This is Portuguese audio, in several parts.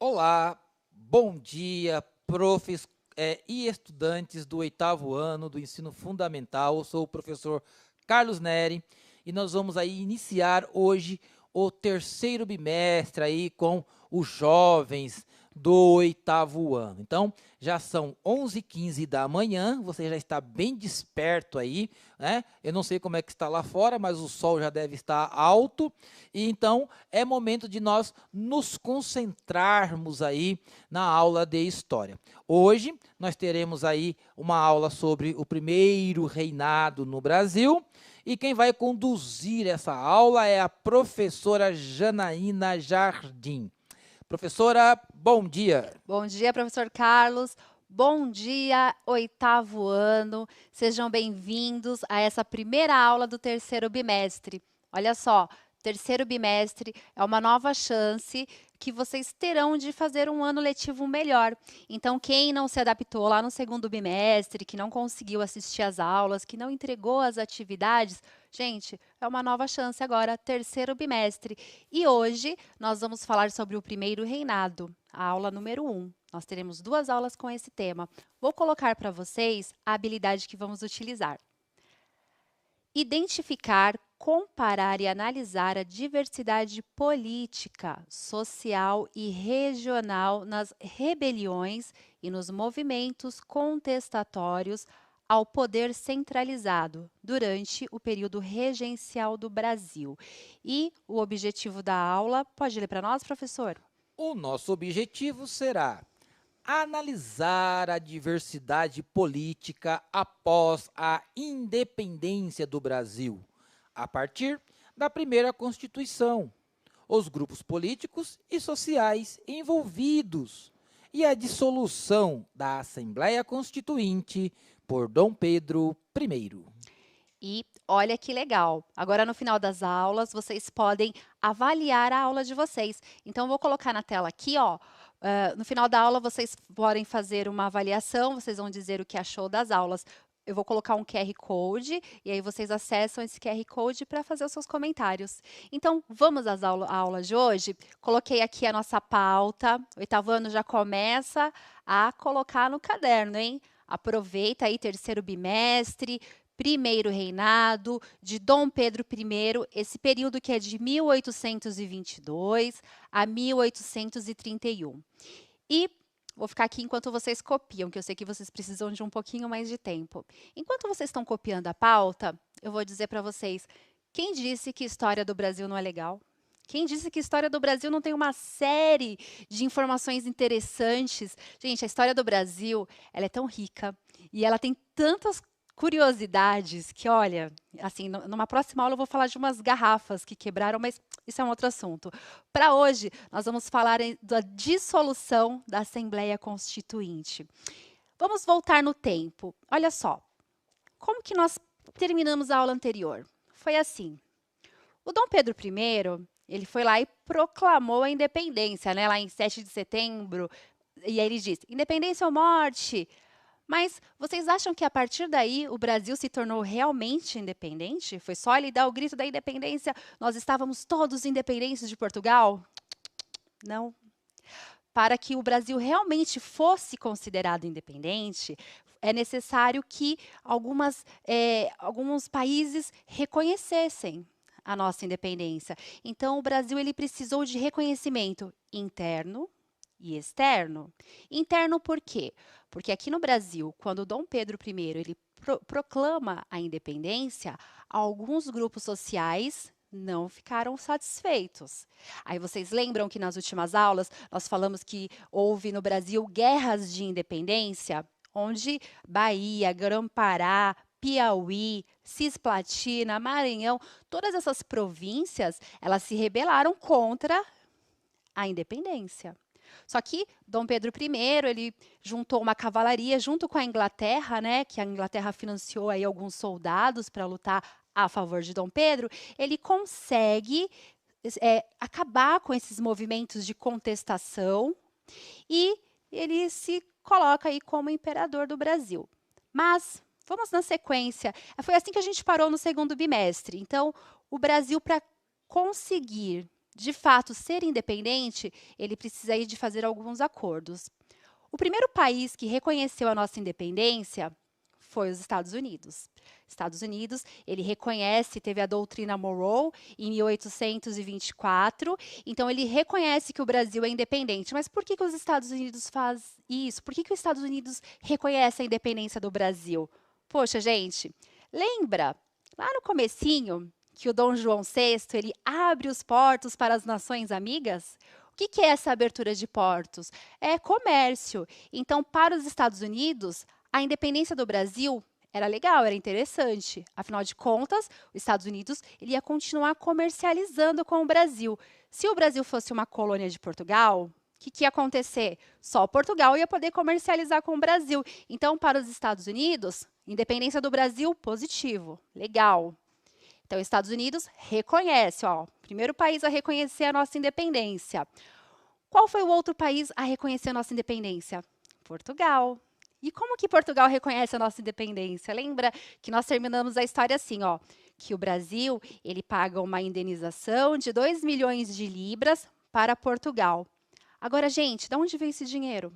Olá, bom dia, profs, e estudantes do oitavo ano do ensino fundamental. Eu sou o professor Carlos Neri e nós vamos aí iniciar hoje o terceiro bimestre aí com os jovens do oitavo ano. Então, já são 11h15 da manhã, você já está bem desperto aí, né? Eu não sei como é que está lá fora, mas o sol já deve estar alto. E então, é momento de nós nos concentrarmos aí na aula de história. Hoje, nós teremos aí uma aula sobre o primeiro reinado no Brasil. E quem vai conduzir essa aula é a professora Janaína Jardim. Professora, bom dia. Bom dia, professor Carlos. Bom dia, oitavo ano. Sejam bem-vindos a essa primeira aula do terceiro bimestre. Olha só, terceiro bimestre é uma nova chance que vocês terão de fazer um ano letivo melhor. Então, quem não se adaptou lá no segundo bimestre, que não conseguiu assistir às aulas, que não entregou as atividades, gente, é uma nova chance agora, terceiro bimestre. E hoje nós vamos falar sobre o primeiro reinado, a aula número 1. Nós teremos 2 aulas com esse tema. Vou colocar para vocês a habilidade que vamos utilizar. Identificar, comparar e analisar a diversidade política, social e regional nas rebeliões e nos movimentos contestatórios ao poder centralizado durante o período regencial do Brasil. E o objetivo da aula, pode ler para nós, professor? O nosso objetivo será analisar a diversidade política após a independência do Brasil, a partir da primeira Constituição, os grupos políticos e sociais envolvidos e a dissolução da Assembleia Constituinte por Dom Pedro I. E olha que legal. Agora, no final das aulas, vocês podem avaliar a aula de vocês. Então, eu vou colocar na tela aqui, ó. No final da aula, vocês podem fazer uma avaliação, vocês vão dizer o que achou das aulas. Eu vou colocar um QR Code e aí vocês acessam esse QR Code para fazer os seus comentários. Então, vamos às à aula de hoje? Coloquei aqui a nossa pauta. O oitavo ano já começa a colocar no caderno, hein? Aproveita aí, terceiro bimestre, primeiro reinado de Dom Pedro I, esse período que é de 1822 a 1831. E vou ficar aqui enquanto vocês copiam, que eu sei que vocês precisam de um pouquinho mais de tempo. Enquanto vocês estão copiando a pauta, eu vou dizer para vocês, quem disse que história do Brasil não é legal? Quem disse que a história do Brasil não tem uma série de informações interessantes? Gente, a história do Brasil, ela é tão rica e ela tem tantas curiosidades que, olha, assim, numa próxima aula eu vou falar de umas garrafas que quebraram, mas isso é um outro assunto. Para hoje, nós vamos falar da dissolução da Assembleia Constituinte. Vamos voltar no tempo. Olha só, como que nós terminamos a aula anterior? Foi assim, o Dom Pedro I, ele foi lá e proclamou a independência, né, lá em 7 de setembro, e aí ele disse, independência ou morte? Mas vocês acham que a partir daí o Brasil se tornou realmente independente? Foi só ele dar o grito da independência, nós estávamos todos independentes de Portugal? Não. Para que o Brasil realmente fosse considerado independente, é necessário que alguns países reconhecessem a nossa independência. Então, o Brasil ele precisou de reconhecimento interno e externo. Interno por quê? Porque aqui no Brasil, quando Dom Pedro I ele proclama a independência, alguns grupos sociais não ficaram satisfeitos. Aí vocês lembram que nas últimas aulas nós falamos que houve no Brasil guerras de independência, onde Bahia, Grã-Pará, Piauí, Cisplatina, Maranhão, todas essas províncias, elas se rebelaram contra a independência. Só que Dom Pedro I, ele juntou uma cavalaria junto com a Inglaterra, né, que a Inglaterra financiou aí alguns soldados para lutar a favor de Dom Pedro, ele consegue acabar com esses movimentos de contestação e ele se coloca aí como imperador do Brasil. Mas vamos na sequência. Foi assim que a gente parou no segundo bimestre. Então, o Brasil, para conseguir de fato ser independente, ele precisa aí de fazer alguns acordos. O primeiro país que reconheceu a nossa independência foi os Estados Unidos. Estados Unidos, ele reconhece, teve a doutrina Monroe em 1824, então ele reconhece que o Brasil é independente. Mas por que que os Estados Unidos faz isso? Por que que os Estados Unidos reconhece a independência do Brasil? Poxa, gente, lembra lá no comecinho que o Dom João VI, ele abre os portos para as nações amigas? O que que é essa abertura de portos? É comércio. Então, para os Estados Unidos, a independência do Brasil era legal, era interessante. Afinal de contas, os Estados Unidos ele ia continuar comercializando com o Brasil. Se o Brasil fosse uma colônia de Portugal, o que ia acontecer? Só Portugal ia poder comercializar com o Brasil. Então, para os Estados Unidos, independência do Brasil, positivo, legal. Então, os Estados Unidos reconhece, ó, primeiro país a reconhecer a nossa independência. Qual foi o outro país a reconhecer a nossa independência? Portugal. E como que Portugal reconhece a nossa independência? Lembra que nós terminamos a história assim, ó, que o Brasil, ele paga uma indenização de 2 milhões de libras para Portugal. Agora, gente, de onde veio esse dinheiro?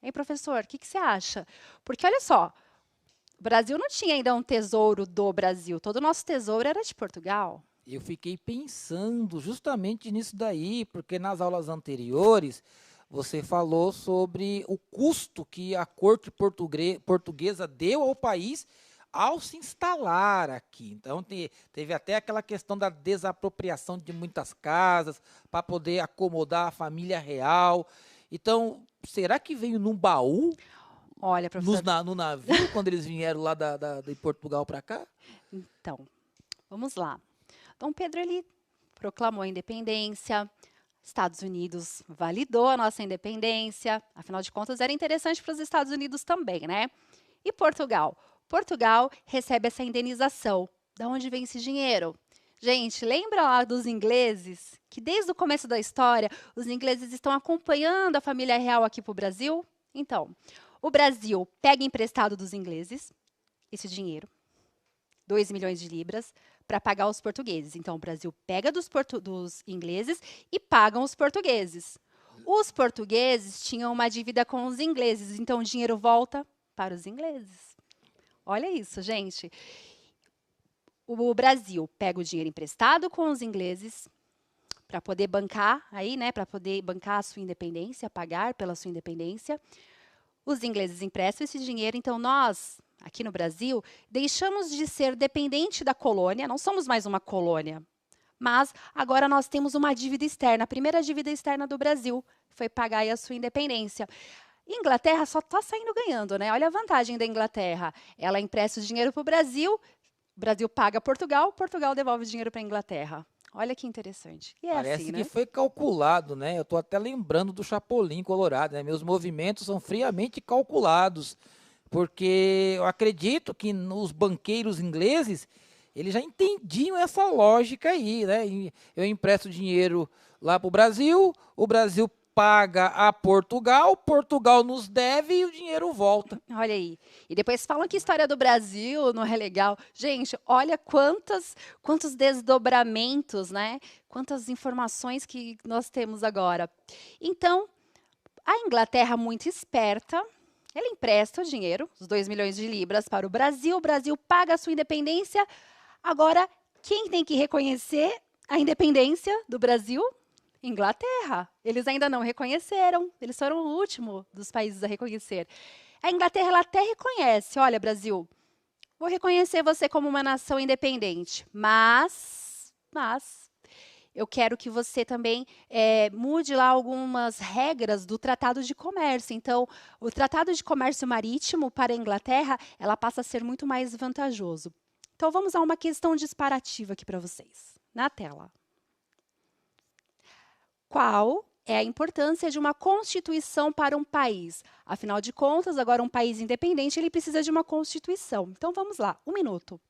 Hein, professor, o que que você acha? Porque olha só, o Brasil não tinha ainda um tesouro do Brasil, todo o nosso tesouro era de Portugal. Eu fiquei pensando justamente nisso daí, porque nas aulas anteriores você falou sobre o custo que a corte portuguesa deu ao país ao se instalar aqui. Então, teve até aquela questão da desapropriação de muitas casas para poder acomodar a família real. Então, será que veio num baú, Olha, professor, no navio, quando eles vieram lá de Portugal para cá? então, vamos lá. Dom Pedro, ele proclamou a independência, Estados Unidos validou a nossa independência, afinal de contas, era interessante para os Estados Unidos também, né? E Portugal? Portugal recebe essa indenização. Da onde vem esse dinheiro? Gente, lembra lá dos ingleses? Que desde o começo da história, os ingleses estão acompanhando a família real aqui para o Brasil? Então, o Brasil pega emprestado dos ingleses esse dinheiro, 2 milhões de libras, para pagar os portugueses. Então, o Brasil pega dos ingleses e pagam os portugueses. Os portugueses tinham uma dívida com os ingleses, então o dinheiro volta para os ingleses. Olha isso, gente. O Brasil pega o dinheiro emprestado com os ingleses para poder bancar aí, né, para poder bancar a sua independência, pagar pela sua independência. Os ingleses emprestam esse dinheiro, então nós, aqui no Brasil, deixamos de ser dependente da colônia, não somos mais uma colônia, mas agora nós temos uma dívida externa. A primeira dívida externa do Brasil foi pagar aí a sua independência. Inglaterra só está saindo ganhando, né? Olha a vantagem da Inglaterra. Ela empresta o dinheiro para o Brasil paga Portugal, Portugal devolve o dinheiro para a Inglaterra. Olha que interessante. E é Parece assim, que né? foi calculado, né? Eu estou até lembrando do Chapolin Colorado, né? Meus movimentos são friamente calculados, porque eu acredito que os banqueiros ingleses, eles já entendiam essa lógica aí, né? Eu empresto dinheiro lá para o Brasil paga a Portugal, Portugal nos deve e o dinheiro volta. Olha aí. E depois falam que a história do Brasil não é legal. Gente, olha quantos desdobramentos, né? Quantas informações que nós temos agora. Então, a Inglaterra, muito esperta, ela empresta o dinheiro, os 2 milhões de libras, para o Brasil paga a sua independência. Agora, quem tem que reconhecer a independência do Brasil? Inglaterra. Eles ainda não reconheceram, eles foram o último dos países a reconhecer. A Inglaterra ela até reconhece, olha, Brasil, vou reconhecer você como uma nação independente, mas eu quero que você também mude lá algumas regras do Tratado de Comércio. Então, o Tratado de Comércio Marítimo para a Inglaterra, ela passa a ser muito mais vantajoso. Então, vamos a uma questão disparativa aqui para vocês, na tela. Qual é a importância de uma constituição para um país? Afinal de contas, agora um país independente, ele precisa de uma constituição. Então, vamos lá, 1 minuto.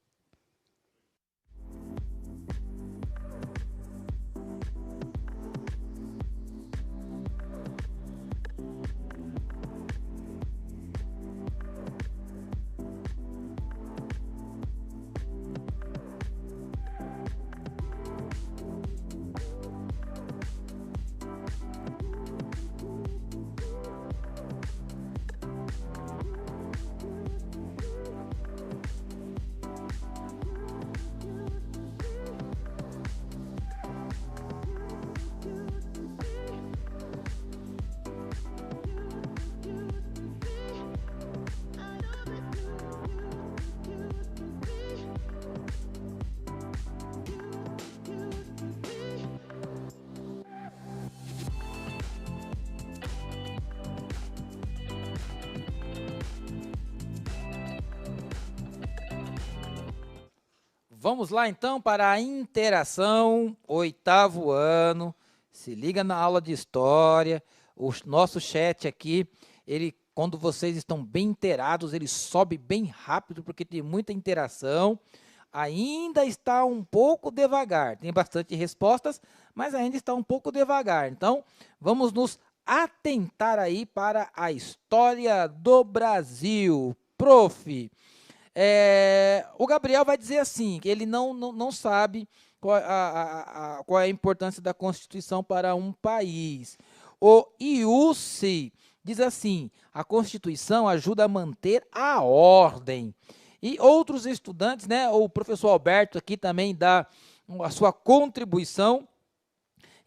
Vamos lá então para a interação, 8º ano. Se liga na aula de história. O nosso chat aqui, quando vocês estão bem inteirados, ele sobe bem rápido porque tem muita interação. Ainda está um pouco devagar. Tem bastante respostas, mas ainda está um pouco devagar. Então, vamos nos atentar aí para a história do Brasil. Prof, o Gabriel vai dizer assim, que ele não sabe qual é a importância da Constituição para um país. O Iuci diz assim, a Constituição ajuda a manter a ordem. E outros estudantes, né, o professor Alberto aqui também dá a sua contribuição,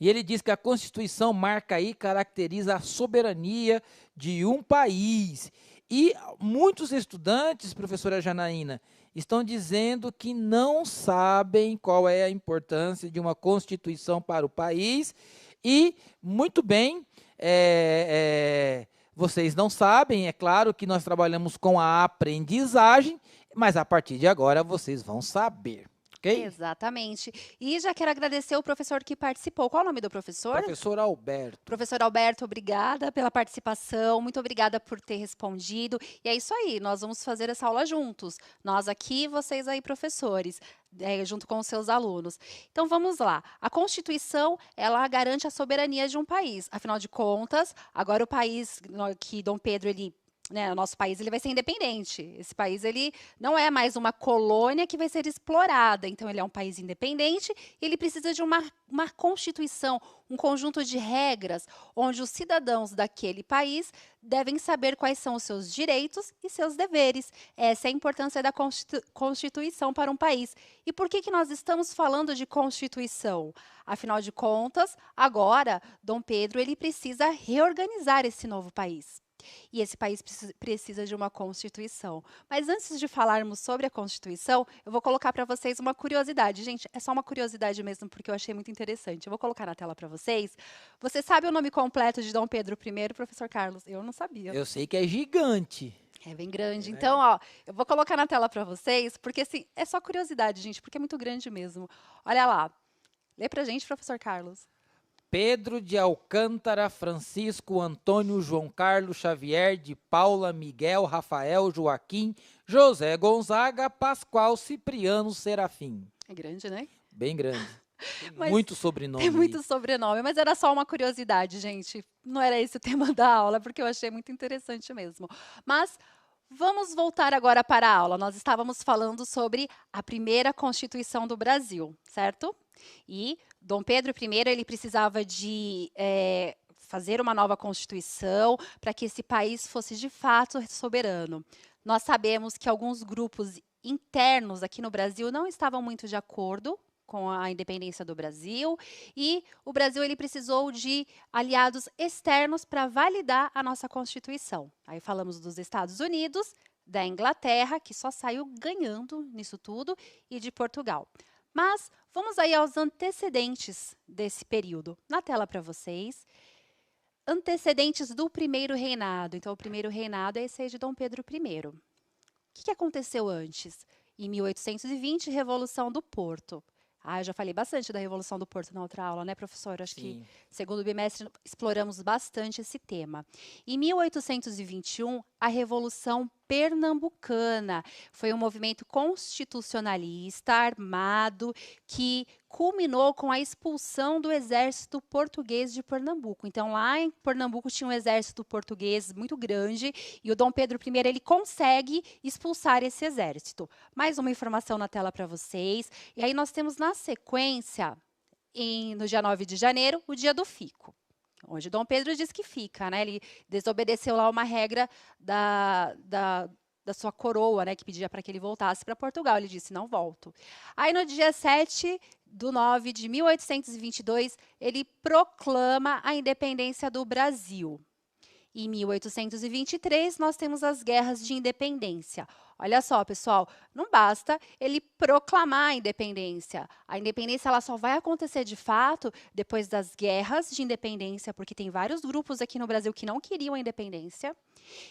e ele diz que a Constituição marca e caracteriza a soberania de um país. E muitos estudantes, professora Janaína, estão dizendo que não sabem qual é a importância de uma Constituição para o país. E, muito bem, vocês não sabem, é claro que nós trabalhamos com a aprendizagem, mas a partir de agora vocês vão saber. Okay? Exatamente. E já quero agradecer o professor que participou. Qual é o nome do professor? Professor Alberto. Professor Alberto, obrigada pela participação, muito obrigada por ter respondido. E é isso aí, nós vamos fazer essa aula juntos. Nós aqui, vocês aí, professores, junto com os seus alunos. Então, vamos lá. A Constituição, ela garante a soberania de um país. Afinal de contas, agora o país que Dom Pedro, o nosso país, ele vai ser independente. Esse país, ele não é mais uma colônia que vai ser explorada. Então, ele é um país independente e ele precisa de uma Constituição, um conjunto de regras onde os cidadãos daquele país devem saber quais são os seus direitos e seus deveres. Essa é a importância da Constituição para um país. E por que nós estamos falando de Constituição? Afinal de contas, agora, Dom Pedro, ele precisa reorganizar esse novo país. E esse país precisa de uma Constituição. Mas antes de falarmos sobre a Constituição, eu vou colocar para vocês uma curiosidade. Gente, é só uma curiosidade mesmo, porque eu achei muito interessante. Eu vou colocar na tela para vocês. Você sabe o nome completo de Dom Pedro I, professor Carlos? Eu não sabia. Eu sei que é gigante. É bem grande. Então, ó, eu vou colocar na tela para vocês, porque assim, é só curiosidade, gente, porque é muito grande mesmo. Olha lá. Lê pra gente, professor Carlos. Pedro de Alcântara, Francisco, Antônio, João Carlos, Xavier, de Paula, Miguel, Rafael, Joaquim, José Gonzaga, Pascoal, Cipriano, Serafim. É grande, né? Bem grande. Tem muito sobrenome. Tem muito sobrenome, mas era só uma curiosidade, gente. Não era esse o tema da aula, porque eu achei muito interessante mesmo. Mas vamos voltar agora para a aula. Nós estávamos falando sobre a primeira Constituição do Brasil, certo? E Dom Pedro I, ele precisava de fazer uma nova Constituição para que esse país fosse de fato soberano. Nós sabemos que alguns grupos internos aqui no Brasil não estavam muito de acordo com a independência do Brasil, e o Brasil ele precisou de aliados externos para validar a nossa Constituição. Aí falamos dos Estados Unidos, da Inglaterra, que só saiu ganhando nisso tudo, e de Portugal. Mas vamos aí aos antecedentes desse período. Na tela para vocês. Antecedentes do primeiro reinado. Então, o primeiro reinado é esse aí de Dom Pedro I. O que aconteceu antes? Em 1820, Revolução do Porto. Eu já falei bastante da Revolução do Porto na outra aula, né, professor? Acho que segundo bimestre exploramos bastante esse tema. Em 1821, a Revolução Pernambucana foi um movimento constitucionalista armado que culminou com a expulsão do exército português de Pernambuco. Então, lá em Pernambuco tinha um exército português muito grande e o Dom Pedro I ele consegue expulsar esse exército. Mais uma informação na tela para vocês. E aí nós temos na sequência, no dia 9 de janeiro, o dia do fico. Onde Dom Pedro diz que fica, né? Ele desobedeceu lá uma regra da sua coroa, né? Que pedia para que ele voltasse para Portugal. Ele disse, não volto. Aí, no dia 7 de 9 de 1822, ele proclama a independência do Brasil. Em 1823, nós temos as guerras de independência. Olha só, pessoal, não basta ele proclamar a independência. A independência ela só vai acontecer de fato depois das guerras de independência, porque tem vários grupos aqui no Brasil que não queriam a independência.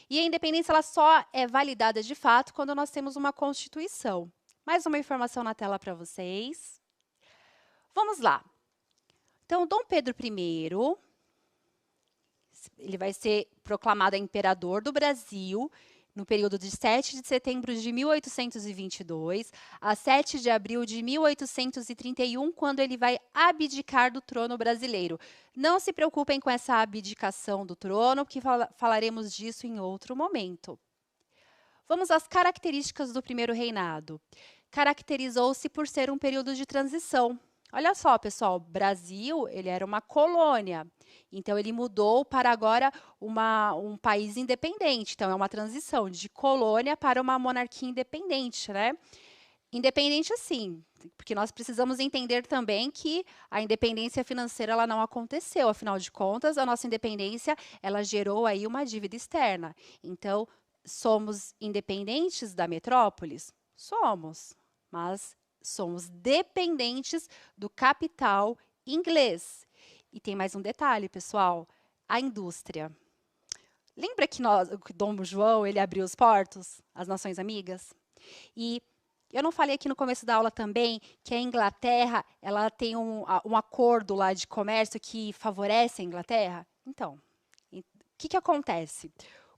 E a independência ela só é validada de fato quando nós temos uma Constituição. Mais uma informação na tela para vocês. Vamos lá. Então, Dom Pedro I, ele vai ser proclamado imperador do Brasil no período de 7 de setembro de 1822 a 7 de abril de 1831, quando ele vai abdicar do trono brasileiro. Não se preocupem com essa abdicação do trono, porque falaremos disso em outro momento. Vamos às características do primeiro reinado. Caracterizou-se por ser um período de transição. Olha só, pessoal, Brasil, ele era uma colônia. Então, ele mudou para agora um país independente. Então, é uma transição de colônia para uma monarquia independente, né? Independente, assim, porque nós precisamos entender também que a independência financeira ela não aconteceu. Afinal de contas, a nossa independência ela gerou aí uma dívida externa. Então, somos independentes da metrópolis? Somos, mas somos dependentes do capital inglês. E tem mais um detalhe, pessoal, a indústria. Lembra que Dom João ele abriu os portos às nações amigas? E eu não falei aqui no começo da aula também que a Inglaterra ela tem um acordo lá de comércio que favorece a Inglaterra? Então, o que acontece?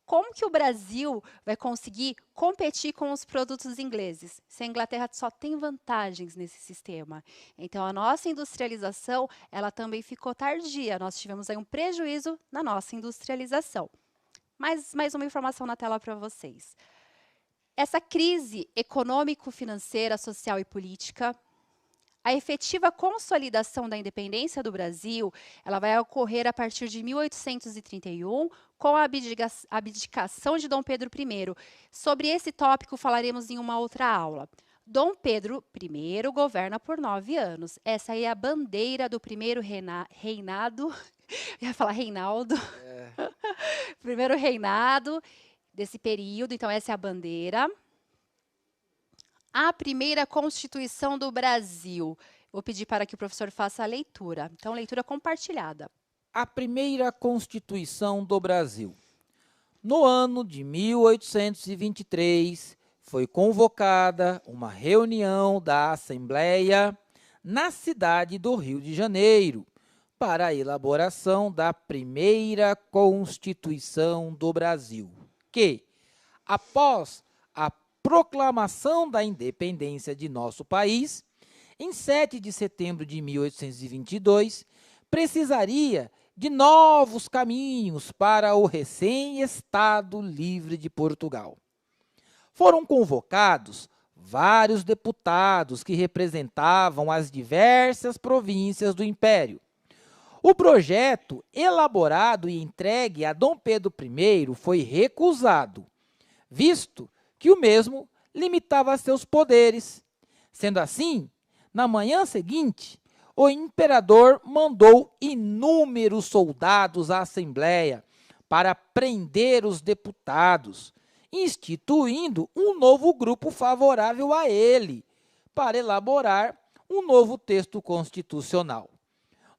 Como que o Brasil vai conseguir competir com os produtos ingleses? Se a Inglaterra só tem vantagens nesse sistema. Então, a nossa industrialização ela também ficou tardia. Nós tivemos aí um prejuízo na nossa industrialização. Mais uma informação na tela para vocês. Essa crise econômico-financeira, social e política, a efetiva consolidação da independência do Brasil, ela vai ocorrer a partir de 1831, com a abdicação de Dom Pedro I. Sobre esse tópico falaremos em uma outra aula. Dom Pedro I governa por 9 anos. Essa aí é a bandeira do primeiro reinado. Eu ia falar Reinaldo. Primeiro reinado desse período. Então, essa é a bandeira. A primeira Constituição do Brasil. Vou pedir para que o professor faça a leitura. Então, leitura compartilhada. A primeira Constituição do Brasil. No ano de 1823, foi convocada uma reunião da Assembleia na cidade do Rio de Janeiro para a elaboração da primeira Constituição do Brasil, que, após a proclamação da independência de nosso país, em 7 de setembro de 1822, precisaria de novos caminhos para o recém-Estado Livre de Portugal. Foram convocados vários deputados que representavam as diversas províncias do Império. O projeto, elaborado e entregue a Dom Pedro I, foi recusado, visto que o mesmo limitava seus poderes. Sendo assim, na manhã seguinte, o imperador mandou inúmeros soldados à Assembleia para prender os deputados, instituindo um novo grupo favorável a ele, para elaborar um novo texto constitucional.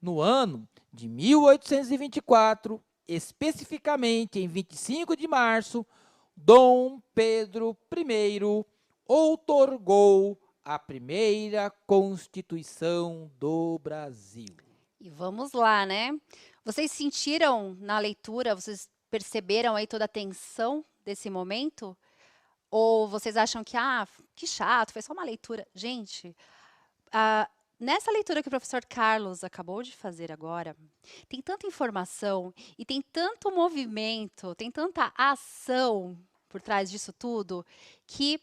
No ano de 1824, especificamente em 25 de março, Dom Pedro I outorgou a primeira Constituição do Brasil. E vamos lá, né? Vocês sentiram na leitura, vocês perceberam aí toda a tensão desse momento? Ou vocês acham que chato, foi só uma leitura? Gente, nessa leitura que o professor Carlos acabou de fazer agora, tem tanta informação e tem tanto movimento, tem tanta ação por trás disso tudo, que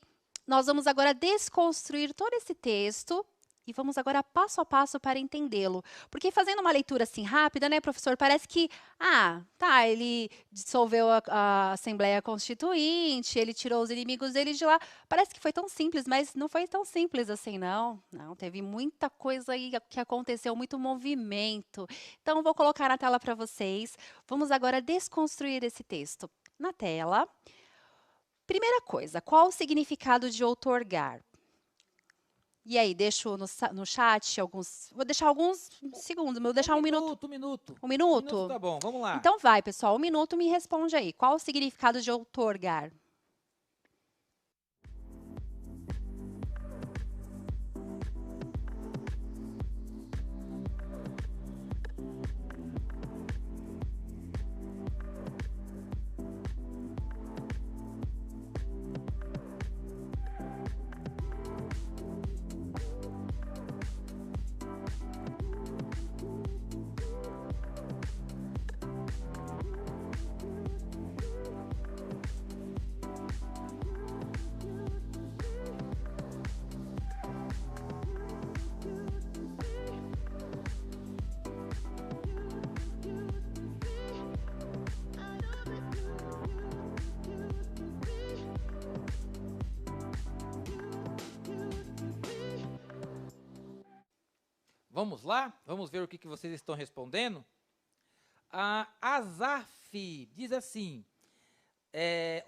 nós vamos agora desconstruir todo esse texto e vamos agora passo a passo para entendê-lo. Porque fazendo uma leitura assim rápida, né, professor, parece que, ele dissolveu a Assembleia Constituinte, ele tirou os inimigos dele de lá. Parece que foi tão simples, mas não foi tão simples assim, não. Não, teve muita coisa aí que aconteceu, muito movimento. Então, vou colocar na tela para vocês. Vamos agora desconstruir esse texto. Na tela. Primeira coisa, qual o significado de outorgar? E aí, deixo no chat alguns... Vou deixar alguns segundos, vou deixar um minuto. Um minuto. Um minuto? Um minuto tá bom, vamos lá. Então vai, pessoal, um minuto, me responde aí. Qual o significado de outorgar? Vamos lá? Vamos ver o que vocês estão respondendo? A Azaf diz assim,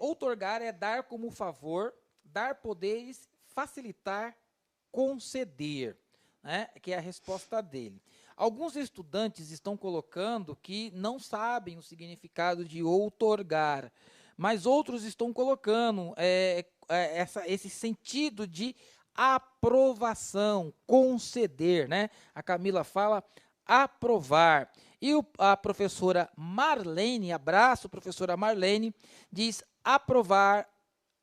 outorgar é dar como favor, dar poderes, facilitar, conceder, né? Que é a resposta dele. Alguns estudantes estão colocando que não sabem o significado de outorgar, mas outros estão colocando esse sentido de aprovação, conceder, né? A Camila fala aprovar. E a professora Marlene, abraço, professora Marlene, diz aprovar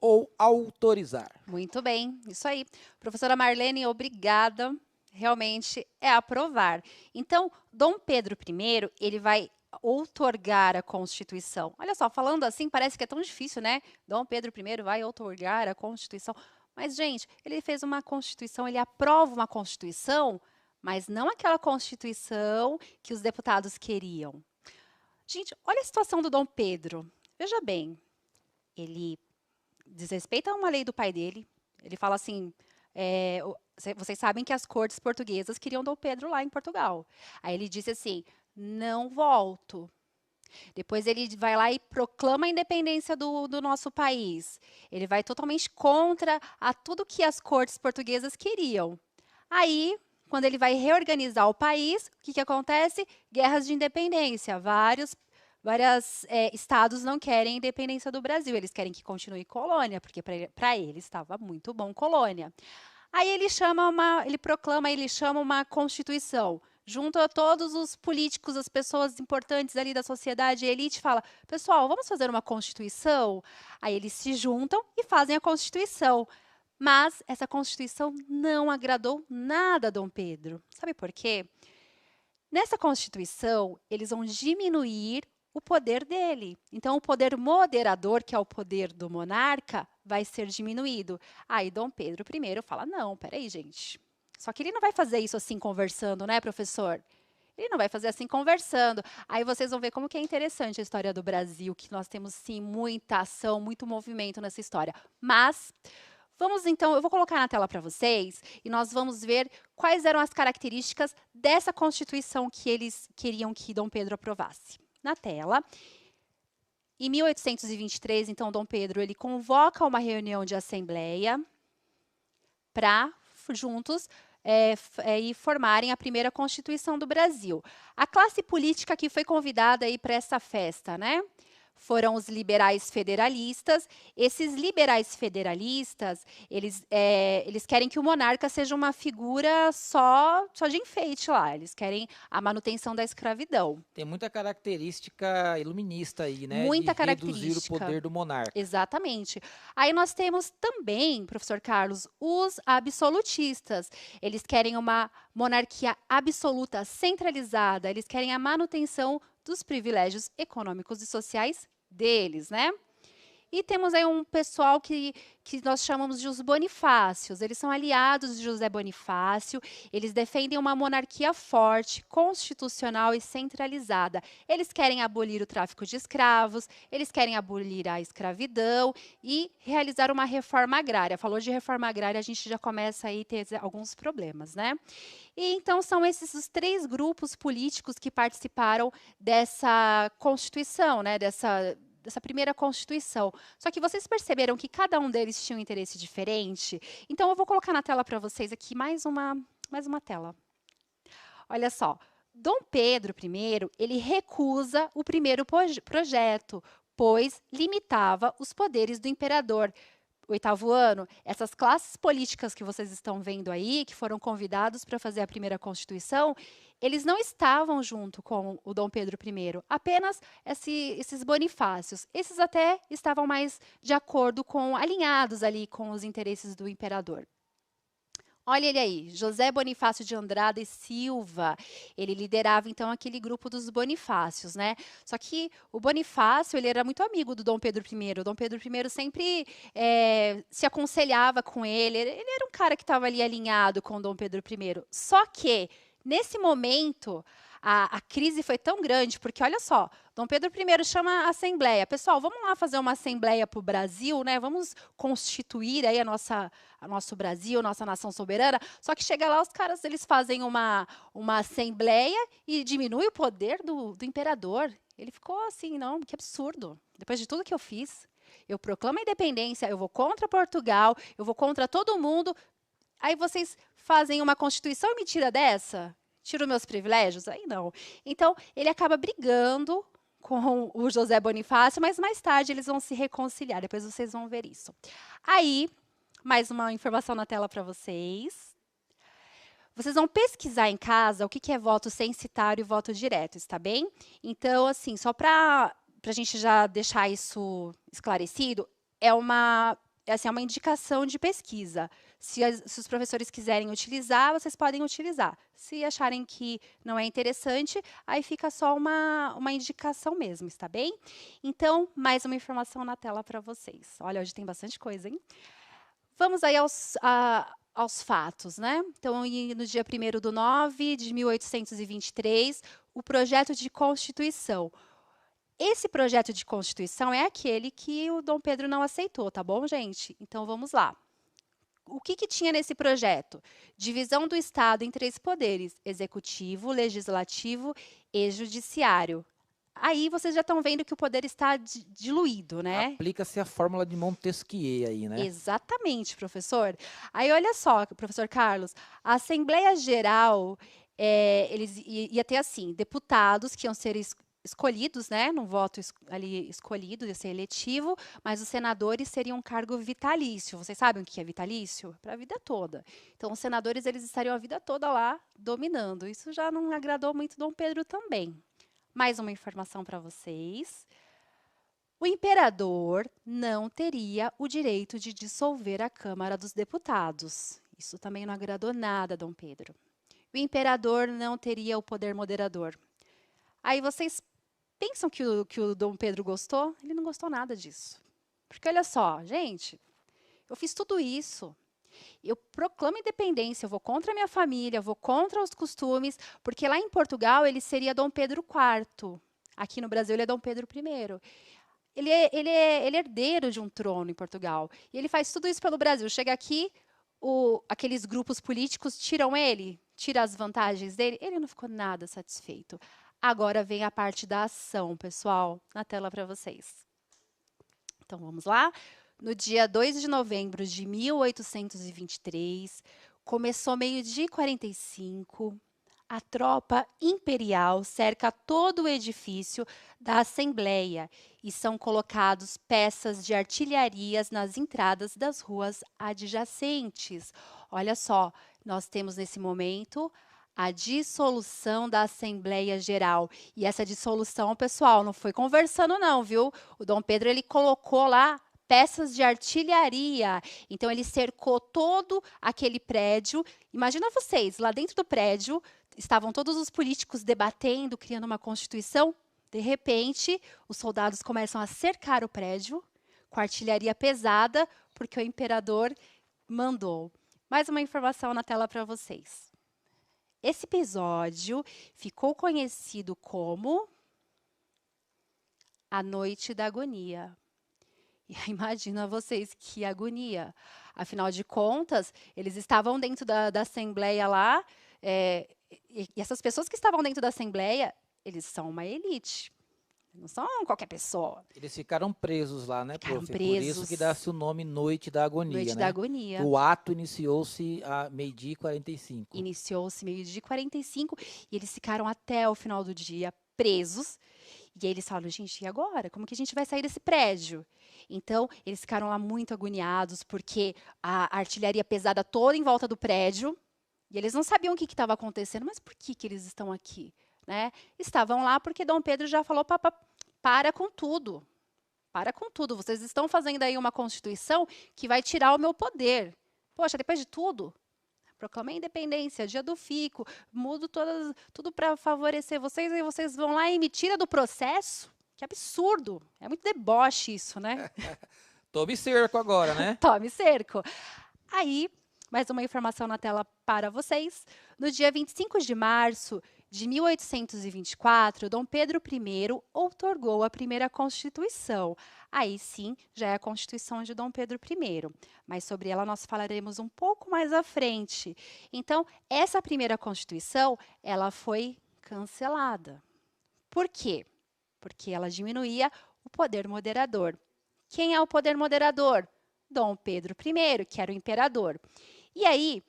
ou autorizar. Muito bem, isso aí. Professora Marlene, obrigada. Realmente é aprovar. Então, Dom Pedro I, ele vai outorgar a Constituição. Olha só, falando assim, parece que é tão difícil, né? Dom Pedro I vai outorgar a Constituição. Mas, gente, ele fez uma Constituição, ele aprova uma Constituição, mas não aquela Constituição que os deputados queriam. Gente, olha a situação do Dom Pedro. Veja bem, ele desrespeita uma lei do pai dele. Ele fala assim, vocês sabem que as cortes portuguesas queriam Dom Pedro lá em Portugal. Aí ele disse assim, não volto. Depois ele vai lá e proclama a independência do nosso país. Ele vai totalmente contra a tudo que as cortes portuguesas queriam. Aí, quando ele vai reorganizar o país, o que acontece? Guerras de independência. Vários estados não querem a independência do Brasil. Eles querem que continue colônia, porque para eles estava muito bom colônia. Aí ele chama uma constituição. Junto a todos os políticos, as pessoas importantes ali da sociedade, a elite, fala, pessoal, vamos fazer uma Constituição? Aí eles se juntam e fazem a Constituição. Mas essa Constituição não agradou nada a Dom Pedro. Sabe por quê? Nessa Constituição, eles vão diminuir o poder dele. Então, o poder moderador, que é o poder do monarca, vai ser diminuído. Aí Dom Pedro I fala, não, peraí, gente. Só que ele não vai fazer isso assim conversando, né, professor? Ele não vai fazer assim conversando. Aí vocês vão ver como que é interessante a história do Brasil, que nós temos, sim, muita ação, muito movimento nessa história. Mas, vamos então, eu vou colocar na tela para vocês, e nós vamos ver quais eram as características dessa Constituição que eles queriam que Dom Pedro aprovasse. Na tela. Em 1823, então, Dom Pedro ele convoca uma reunião de assembleia para juntos e formarem a primeira Constituição do Brasil. A classe política que foi convidada aí para essa festa, né? Foram os liberais federalistas. Esses liberais federalistas, eles querem que o monarca seja uma figura só de enfeite lá. Eles querem a manutenção da escravidão. Tem muita característica iluminista aí, né? Muita de reduzir o poder do monarca. Exatamente. Aí nós temos também, professor Carlos, os absolutistas. Eles querem uma monarquia absoluta, centralizada. Eles querem a manutenção dos privilégios econômicos e sociais deles, né? E temos aí um pessoal que nós chamamos de os Bonifácios. Eles são aliados de José Bonifácio. Eles defendem uma monarquia forte, constitucional e centralizada. Eles querem abolir o tráfico de escravos, eles querem abolir a escravidão e realizar uma reforma agrária. Falou de reforma agrária, a gente já começa aí a ter alguns problemas, né? E então são esses os três grupos políticos que participaram dessa Constituição, né? Dessa primeira Constituição. Só que vocês perceberam que cada um deles tinha um interesse diferente? Então, eu vou colocar na tela para vocês aqui mais uma tela. Olha só, Dom Pedro I, ele recusa o primeiro projeto, pois limitava os poderes do imperador. Oitavo ano, essas classes políticas que vocês estão vendo aí, que foram convidados para fazer a primeira Constituição, eles não estavam junto com o Dom Pedro I, apenas esses Bonifácios. Esses até estavam mais de acordo alinhados ali com os interesses do imperador. Olha ele aí, José Bonifácio de Andrada e Silva. Ele liderava, então, aquele grupo dos Bonifácios, né? Só que o Bonifácio, ele era muito amigo do Dom Pedro I. O Dom Pedro I sempre se aconselhava com ele. Ele era um cara que estava ali alinhado com o Dom Pedro I. Só que, nesse momento, a crise foi tão grande, porque olha só, Dom Pedro I chama a Assembleia. Pessoal, vamos lá fazer uma Assembleia para o Brasil, né? Vamos constituir aí a nosso Brasil, nossa nação soberana. Só que chega lá, os caras eles fazem uma Assembleia e diminui o poder do imperador. Ele ficou assim, não, que absurdo. Depois de tudo que eu fiz, eu proclamo a independência, eu vou contra Portugal, eu vou contra todo mundo. Aí vocês fazem uma constituição e me tira dessa? Tira os meus privilégios? Aí não. Então, ele acaba brigando com o José Bonifácio, mas mais tarde eles vão se reconciliar. Depois vocês vão ver isso. Aí, mais uma informação na tela para vocês. Vocês vão pesquisar em casa o que é voto censitário e voto direto, está bem? Então, assim, só para a gente já deixar isso esclarecido, é uma indicação de pesquisa. Se os professores quiserem utilizar, vocês podem utilizar. Se acharem que não é interessante, aí fica só uma indicação mesmo, está bem? Então, mais uma informação na tela para vocês. Olha, hoje tem bastante coisa, hein? Vamos aí aos fatos, né? Então, no dia 1º de 9 de 1823, o projeto de Constituição. Esse projeto de Constituição é aquele que o Dom Pedro não aceitou, tá bom, gente? Então, vamos lá. O que tinha nesse projeto? Divisão do Estado em 3 poderes: executivo, legislativo e judiciário. Aí vocês já estão vendo que o poder está diluído, né? Aplica-se a fórmula de Montesquieu aí, né? Exatamente, professor. Aí, olha só, professor Carlos, a Assembleia Geral, eles ia ter, assim, deputados que iam ser escolhidos, né, num voto ali escolhido, ia ser eletivo, mas os senadores seriam um cargo vitalício. Vocês sabem o que é vitalício? Para a vida toda. Então, os senadores, eles estariam a vida toda lá dominando. Isso já não agradou muito Dom Pedro também. Mais uma informação para vocês. O imperador não teria o direito de dissolver a Câmara dos Deputados. Isso também não agradou nada a Dom Pedro. O imperador não teria o poder moderador. Aí vocês pensam que o Dom Pedro gostou? Ele não gostou nada disso. Porque olha só, gente, eu fiz tudo isso. Eu proclamo independência, eu vou contra a minha família, eu vou contra os costumes, porque lá em Portugal ele seria Dom Pedro IV. Aqui no Brasil ele é Dom Pedro I. Ele é herdeiro de um trono em Portugal. E ele faz tudo isso pelo Brasil. Chega aqui, aqueles grupos políticos tiram ele, tiram as vantagens dele. Ele não ficou nada satisfeito. Agora vem a parte da ação, pessoal, na tela para vocês. Então, vamos lá. No dia 2 de novembro de 1823, começou meio-dia e 45, a tropa imperial cerca todo o edifício da Assembleia e são colocados peças de artilharias nas entradas das ruas adjacentes. Olha só, nós temos nesse momento a dissolução da Assembleia Geral. E essa dissolução, pessoal, não foi conversando não, viu? O Dom Pedro, ele colocou lá peças de artilharia. Então, ele cercou todo aquele prédio. Imagina vocês, lá dentro do prédio, estavam todos os políticos debatendo, criando uma constituição. De repente, os soldados começam a cercar o prédio com artilharia pesada, porque o imperador mandou. Mais uma informação na tela para vocês. Esse episódio ficou conhecido como a Noite da Agonia. E imagina vocês que agonia. Afinal de contas, eles estavam dentro da Assembleia lá, e essas pessoas que estavam dentro da Assembleia, eles são uma elite. Não são qualquer pessoa. Eles ficaram presos lá, né, Ficaram prof? presos. Por isso que dá-se o nome Noite da Agonia, Noite né? da Agonia. O ato iniciou-se a meio-dia e 45. Iniciou-se meio-dia e 45 e eles ficaram até o final do dia presos. E aí eles falam, gente, e agora? Como que a gente vai sair desse prédio? Então, eles ficaram lá muito agoniados, porque a artilharia pesada toda em volta do prédio, e eles não sabiam o que estava acontecendo, mas por que eles estão aqui? Né? Estavam lá porque Dom Pedro já falou, para com tudo. Para com tudo. Vocês estão fazendo aí uma Constituição que vai tirar o meu poder. Poxa, depois de tudo, proclamei a independência, dia do fico, mudo tudo para favorecer vocês, e vocês vão lá e me tira do processo? Que absurdo. É muito deboche isso, né? Tome cerco agora, né? Tome cerco. Aí, mais uma informação na tela para vocês. No dia 25 de março de 1824, Dom Pedro I outorgou a primeira Constituição. Aí sim, já é a Constituição de Dom Pedro I, mas sobre ela nós falaremos um pouco mais à frente. Então, essa primeira Constituição, ela foi cancelada. Por quê? Porque ela diminuía o poder moderador. Quem é o poder moderador? Dom Pedro I, que era o imperador. E aí,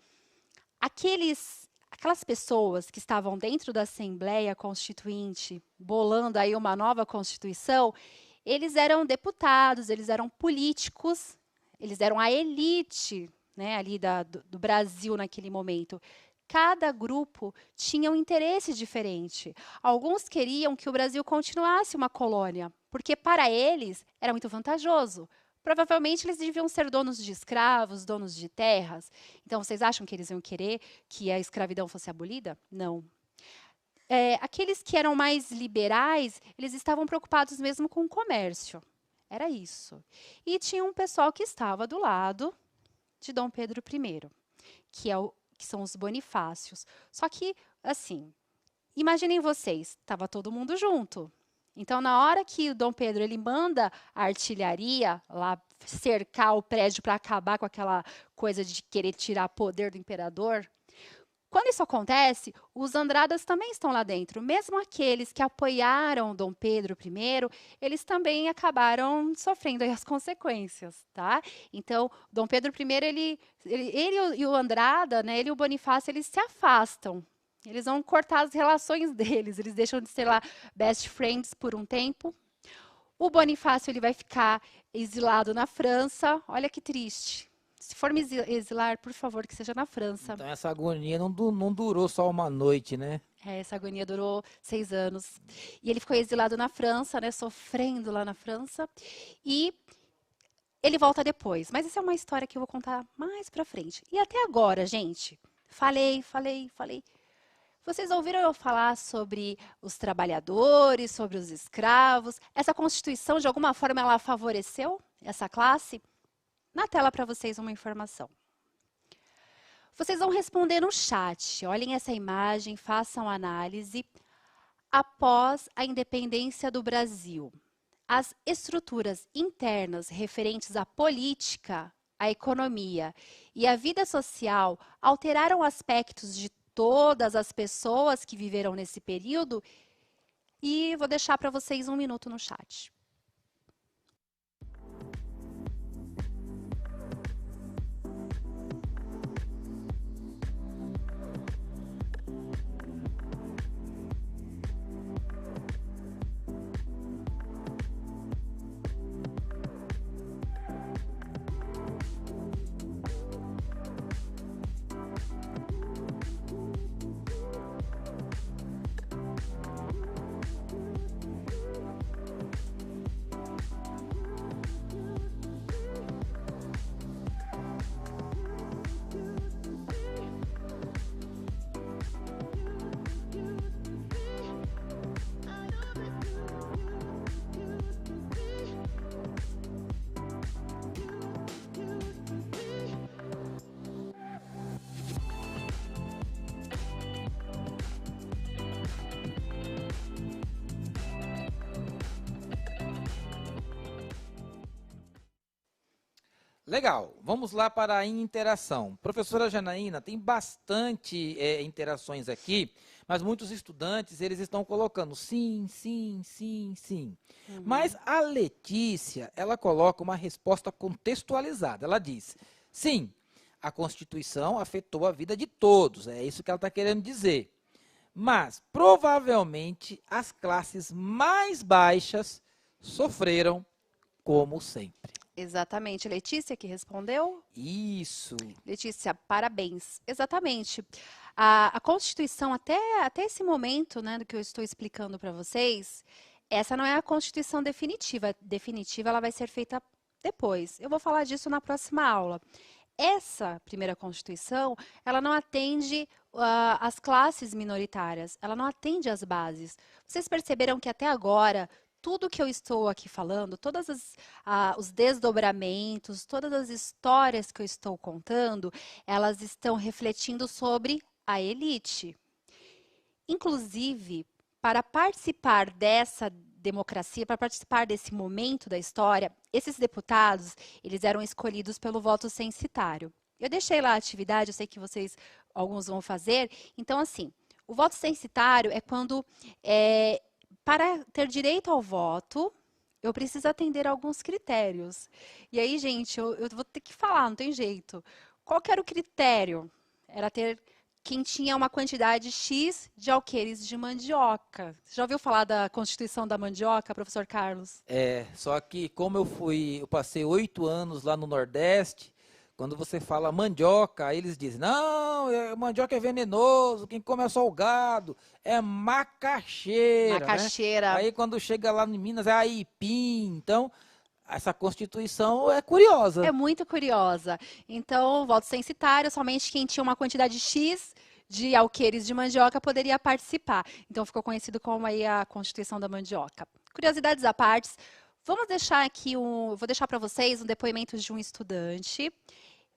aquelas pessoas que estavam dentro da Assembleia Constituinte, bolando aí uma nova Constituição, eles eram deputados, eles eram políticos, eles eram a elite, né, ali do Brasil naquele momento. Cada grupo tinha um interesse diferente. Alguns queriam que o Brasil continuasse uma colônia, porque para eles era muito vantajoso. Provavelmente eles deviam ser donos de escravos, donos de terras. Então, vocês acham que eles iam querer que a escravidão fosse abolida? Não. Aqueles que eram mais liberais, eles estavam preocupados mesmo com o comércio. Era isso. E tinha um pessoal que estava do lado de Dom Pedro I, que são os Bonifácios. Só que, assim, imaginem vocês, estava todo mundo junto. Então, na hora que o Dom Pedro ele manda a artilharia lá cercar o prédio para acabar com aquela coisa de querer tirar poder do imperador, quando isso acontece, os Andradas também estão lá dentro. Mesmo aqueles que apoiaram Dom Pedro I, eles também acabaram sofrendo as consequências, tá? Então, Dom Pedro I, ele e o Andrada, né, ele e o Bonifácio, eles se afastam. Eles vão cortar as relações deles, eles deixam de ser lá best friends por um tempo. O Bonifácio ele vai ficar exilado na França. Olha que triste. Se for me exilar, por favor, que seja na França. Então essa agonia não durou só uma noite, né? Essa agonia durou 6 anos. E ele ficou exilado na França, né, sofrendo lá na França. E ele volta depois. Mas essa é uma história que eu vou contar mais pra frente. E até agora, gente, falei. Vocês ouviram eu falar sobre os trabalhadores, sobre os escravos? Essa Constituição, de alguma forma, ela favoreceu essa classe? Na tela para vocês uma informação. Vocês vão responder no chat. Olhem essa imagem, façam análise. Após a independência do Brasil, as estruturas internas referentes à política, à economia e à vida social alteraram aspectos de todas as pessoas que viveram nesse período? E vou deixar para vocês 1 minuto no chat. Legal, vamos lá para a interação. Professora Janaína, tem bastante interações aqui, mas muitos estudantes eles estão colocando sim, sim, sim, sim. Mas a Letícia, ela coloca uma resposta contextualizada. Ela diz, sim, a Constituição afetou a vida de todos, é isso que ela está querendo dizer. Mas, provavelmente, as classes mais baixas sofreram como sempre. Exatamente. Letícia que respondeu? Isso. Letícia, parabéns. Exatamente. A Constituição, até esse momento, né, do que eu estou explicando para vocês, essa não é a Constituição definitiva. Definitiva, ela vai ser feita depois. Eu vou falar disso na próxima aula. Essa primeira Constituição, ela não atende as classes minoritárias, ela não atende as bases. Vocês perceberam que até agora tudo que eu estou aqui falando, todos os desdobramentos, todas as histórias que eu estou contando, elas estão refletindo sobre a elite. Inclusive, para participar dessa democracia, para participar desse momento da história, esses deputados, eles eram escolhidos pelo voto censitário. Eu deixei lá a atividade, eu sei que vocês, alguns vão fazer. Então, assim, o voto censitário é quando, para ter direito ao voto, eu preciso atender a alguns critérios. E aí, gente, eu vou ter que falar, não tem jeito. Qual que era o critério? Era ter quem tinha uma quantidade X de alqueires de mandioca. Você já ouviu falar da Constituição da Mandioca, professor Carlos? Só que como eu passei 8 anos lá no Nordeste, quando você fala mandioca, aí eles dizem, não, mandioca é venenoso, quem come é só o gado, é macaxeira. Macaxeira. Né? Aí quando chega lá em Minas é aipim, então essa Constituição é curiosa. É muito curiosa. Então, voto censitário, somente quem tinha uma quantidade X de alqueires de mandioca poderia participar. Então, ficou conhecido como aí a Constituição da Mandioca. Curiosidades à parte, vamos deixar aqui vou deixar para vocês um depoimento de um estudante.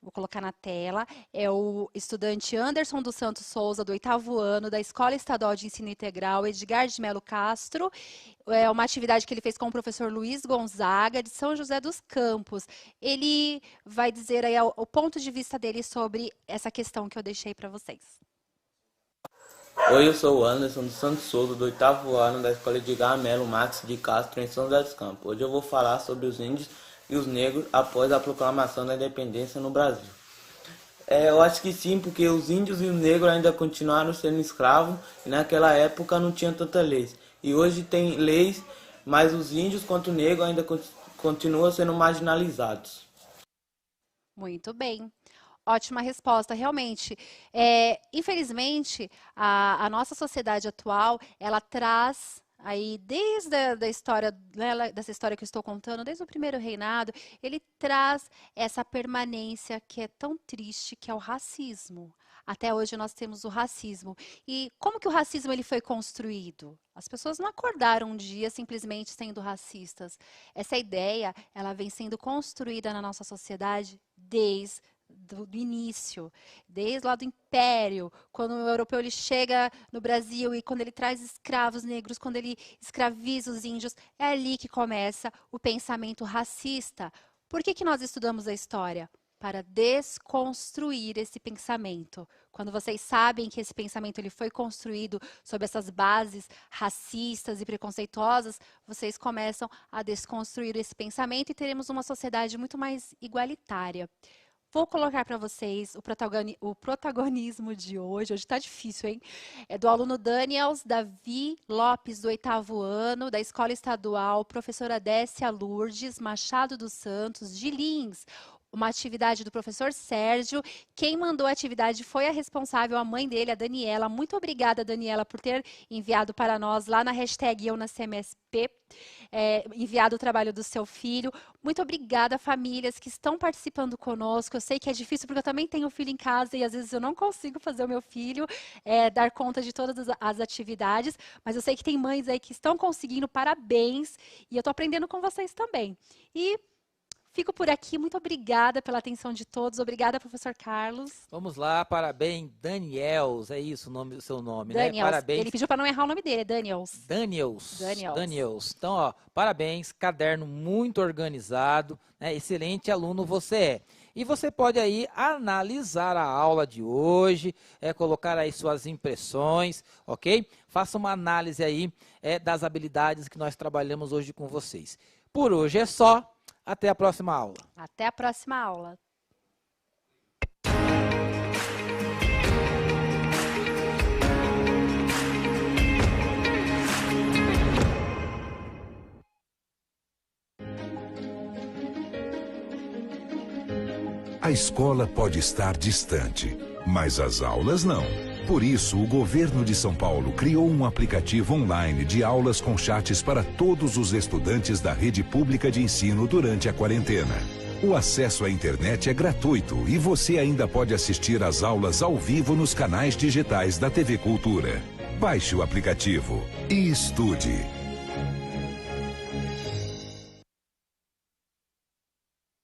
Vou colocar na tela. É o estudante Anderson dos Santos Souza, do 8º ano, da Escola Estadual de Ensino Integral, Edgar de Melo Castro. É uma atividade que ele fez com o professor Luiz Gonzaga, de São José dos Campos. Ele vai dizer aí o ponto de vista dele sobre essa questão que eu deixei para vocês. Oi, eu sou o Anderson dos Santos Souza, do 8º ano, da Escola Edgar Melo Max de Castro, em São José dos Campos. Hoje eu vou falar sobre os índios e os negros após a proclamação da independência no Brasil. Eu acho que sim, porque os índios e os negros ainda continuaram sendo escravos e naquela época não tinha tanta leis. E hoje tem leis, mas os índios quanto os negros ainda continuam sendo marginalizados. Muito bem. Ótima resposta, realmente. Infelizmente, a nossa sociedade atual, ela traz aí, desde a história, né, dessa história que eu estou contando, desde o primeiro reinado, ele traz essa permanência que é tão triste, que é o racismo. Até hoje nós temos o racismo. E como que o racismo ele foi construído? As pessoas não acordaram um dia simplesmente sendo racistas. Essa ideia, ela vem sendo construída na nossa sociedade desde do início, desde lá do Império, quando o europeu ele chega no Brasil e quando ele traz escravos negros, quando ele escraviza os índios, é ali que começa o pensamento racista. Por que nós estudamos a história? Para desconstruir esse pensamento. Quando vocês sabem que esse pensamento ele foi construído sob essas bases racistas e preconceituosas, vocês começam a desconstruir esse pensamento e teremos uma sociedade muito mais igualitária. Vou colocar para vocês o protagonismo de hoje. Hoje está difícil, hein? É do aluno Daniels Davi Lopes, do 8º ano, da Escola Estadual, professora Décia Lourdes Machado dos Santos, de Lins. Uma atividade do professor Sérgio. Quem mandou a atividade foi a responsável, a mãe dele, a Daniela. Muito obrigada, Daniela, por ter enviado para nós lá na hashtag EuNaCMSP, enviado o trabalho do seu filho. Muito obrigada, famílias que estão participando conosco. Eu sei que é difícil, porque eu também tenho filho em casa e às vezes eu não consigo fazer o meu filho dar conta de todas as atividades, mas eu sei que tem mães aí que estão conseguindo, parabéns, e eu estou aprendendo com vocês também. E fico por aqui, muito obrigada pela atenção de todos. Obrigada, professor Carlos. Vamos lá, parabéns, Daniels, é isso o seu nome, Daniels, né? Parabéns. Ele pediu para não errar o nome dele, é Daniels. Daniels. Então, ó, parabéns, caderno muito organizado, né? Excelente aluno você é. E você pode aí analisar a aula de hoje, colocar aí suas impressões, ok? Faça uma análise aí das habilidades que nós trabalhamos hoje com vocês. Por hoje é só. Até a próxima aula. Até a próxima aula. A escola pode estar distante, mas as aulas não. Por isso, o governo de São Paulo criou um aplicativo online de aulas com chats para todos os estudantes da rede pública de ensino durante a quarentena. O acesso à internet é gratuito e você ainda pode assistir às aulas ao vivo nos canais digitais da TV Cultura. Baixe o aplicativo e estude.